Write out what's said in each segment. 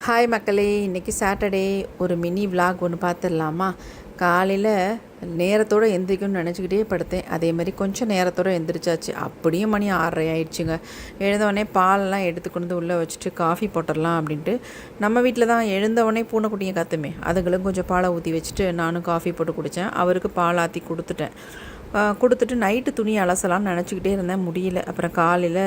Hi மக்களே, இன்றைக்கி Saturday ஒரு மினி விலாக் ஒன்று பார்த்துடலாமா? காலையில் நேரத்தோடு எந்திரிக்கணும்னு நினச்சிக்கிட்டே படுத்தேன். அதே மாதிரி கொஞ்சம் நேரத்தோடு எந்திரிச்சாச்சு. அப்படியே மணி 6:30 ஆயிடுச்சுங்க. எழுந்தவொடனே பாலெல்லாம் எடுத்துக்கொண்டு வந்து உள்ளே வச்சுட்டு காஃபி போட்டுடலாம் அப்படின்ட்டு. நம்ம வீட்டில் தான் எழுந்தவொடனே பூனைக்குட்டியை கற்றுமே, அதுங்களும் கொஞ்சம் பாலை ஊற்றி வச்சுட்டு நானும் காஃபி போட்டு குடித்தேன். அவருக்கு பால் ஆற்றி கொடுத்துட்டு நைட்டு துணி அலசலாம்னு நினச்சிக்கிட்டே இருந்தேன், முடியல. அப்புறம் காலையில்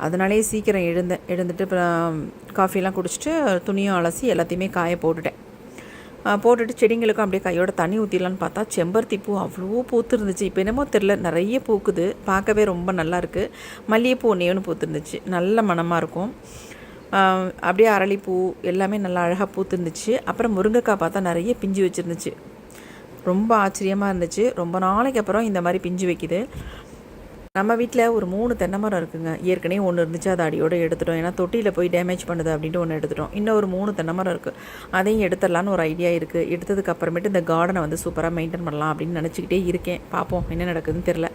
அதனாலே சீக்கிரம் எழுந்துட்டு அப்புறம் காஃபிலாம் குடிச்சிட்டு துணியும் அலசி எல்லாத்தையுமே காய போட்டுட்டு செடிங்களுக்கும் அப்படியே கையோட தண்ணி ஊற்றிடலான்னு பார்த்தா செம்பருத்தி பூ அவ்வளோ பூத்து இருந்துச்சு. இப்போ என்னமோ தெரில, நிறைய பூக்குது, பார்க்கவே ரொம்ப நல்லாயிருக்கு. மல்லிகைப்பூ ஒன்று பூத்துருந்துச்சு, நல்ல மணமாக இருக்கும். அப்படியே அரளிப்பூ எல்லாமே நல்லா அழகாக பூத்துருந்துச்சு. அப்புறம் முருங்கைக்காய் பார்த்தா நிறைய பிஞ்சு வச்சுருந்துச்சு. ரொம்ப ஆச்சரியமாக இருந்துச்சு. ரொம்ப நாளைக்கு அப்புறம் இந்த மாதிரி பிஞ்சு வைக்குது. நம்ம வீட்டில் ஒரு 3 தென்னை மரம் இருக்குங்க. ஏற்கனவே ஒன்று இருந்துச்சு, அதை அடியோடு எடுத்துட்டோம். ஏன்னா தொட்டியில் போய் டேமேஜ் பண்ணுது அப்படின்ட்டு ஒன்று எடுத்துட்டோம். இன்னும் ஒரு 3 தென்னை மரம் இருக்குது, அதையும் எடுத்துடலான்னு ஒரு ஐடியா இருக்குது. எடுத்ததுக்கு அப்புறமேட்டு இந்த கார்டனை வந்து சூப்பராக மெயின்டைன் பண்ணலாம் அப்படின்னு நினச்சிக்கிட்டே இருக்கேன். பார்ப்போம் என்ன நடக்குதுன்னு தெரில.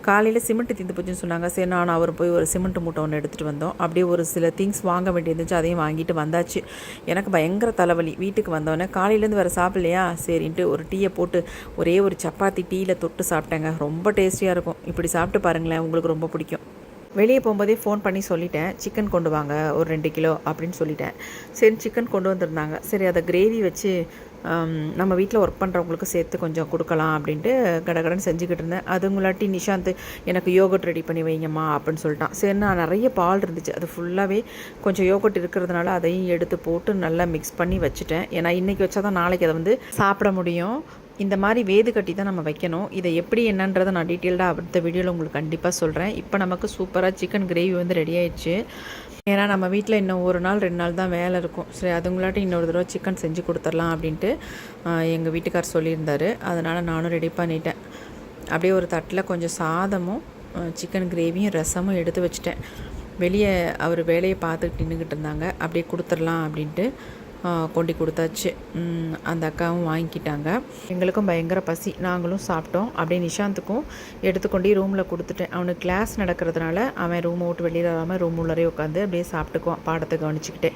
காலையில் சிமெண்ட் தீர்ந்து போச்சுன்னு சொன்னாங்க. சரி, நான் அவர் போய் ஒரு சிமெண்ட் மூட்டை ஒன்று எடுத்துகிட்டு வந்தோம். அப்படியே ஒரு சில திங்ஸ் வாங்க வேண்டியிருந்துச்சு, அதையும் வாங்கிட்டு வந்தாச்சு. எனக்கு பயங்கர தலைவலி. வீட்டுக்கு வந்தோடனே காலையிலேருந்து வேறு சாப்பிட்லையா, சரின்ட்டு ஒரு டீயை போட்டு ஒரே ஒரு சப்பாத்தி டீயில் தொட்டு சாப்பிட்டேங்க. ரொம்ப டேஸ்டியாக இருக்கும். இப்படி சாப்பிட்டு பாருங்களேன், உங்களுக்கு ரொம்ப பிடிக்கும். வெளியே போகும்போதே ஃபோன் பண்ணி சொல்லிட்டேன், சிக்கன் கொண்டு வாங்க ஒரு 2 கிலோ அப்படின்னு சொல்லிட்டேன். சரி, சிக்கன் கொண்டு வந்திருந்தாங்க. சரி, அதை கிரேவி வச்சு நம்ம வீட்டில் ஒர்க் பண்ணுறவங்களுக்கு சேர்த்து கொஞ்சம் கொடுக்கலாம் அப்படின்ட்டு கடகடன்னு செஞ்சுக்கிட்டு இருந்தேன். அதுங்களாட்டி நிஷாந்த் எனக்கு யோகட் ரெடி பண்ணி வைங்கம்மா அப்படின்னு சொல்லிட்டான். சரி, நான் நிறைய பால் இருந்துச்சு, அது ஃபுல்லாகவே கொஞ்சம் யோகட் இருக்கிறதுனால அதையும் எடுத்து போட்டு நல்லா மிக்ஸ் பண்ணி வச்சுட்டேன். ஏன்னா இன்றைக்கி வச்சா தான் நாளைக்கு அதை வந்து சாப்பிட முடியும். இந்த மாதிரி வேது கட்டி தான் நம்ம வைக்கணும். இதை எப்படி என்னன்றதை நான் டீட்டெயில்டாக அடுத்த வீடியோவில் உங்களுக்கு கண்டிப்பாக சொல்கிறேன். இப்போ நமக்கு சூப்பராக சிக்கன் கிரேவி வந்து ரெடி ஆயிடுச்சு. ஏன்னா நம்ம வீட்டில் இன்னும் 1 நாள் 2 நாள் தான் வேலை இருக்கும். சரி, அதுங்களாட்டி இன்னொரு தடவை சிக்கன் செஞ்சு கொடுத்துடலாம் அப்படின்ட்டு எங்கள் வீட்டுக்கார் சொல்லியிருந்தார். அதனால் நானும் ரெடி பண்ணிட்டேன். அப்படியே ஒரு தட்டில் கொஞ்சம் சாதமும் சிக்கன் கிரேவியும் ரசமும் எடுத்து வச்சுட்டேன். வெளியே அவர் வேலையை பார்த்துக்கிட்டு நின்றுக்கிட்டு இருந்தாங்க. அப்படியே கொடுத்துடலாம் அப்படின்ட்டு கொண்டு கொடுத்தாச்சு. அந்த அக்காவும் வாங்கிக்கிட்டாங்க. எங்களுக்கும் பயங்கர பசி, நாங்களும் சாப்பிட்டோம். அப்படியே நிஷாந்துக்கும் எடுத்துக்கொண்டே ரூமில் கொடுத்துட்டேன். அவனுக்கு கிளாஸ் நடக்கிறதுனால அவன் ரூமை விட்டு வெளியில் வராமல் ரூம் உள்ளரே உட்காந்து அப்படியே சாப்பிட்டுக்குவான், பாடத்தை கவனிச்சுக்கிட்டே.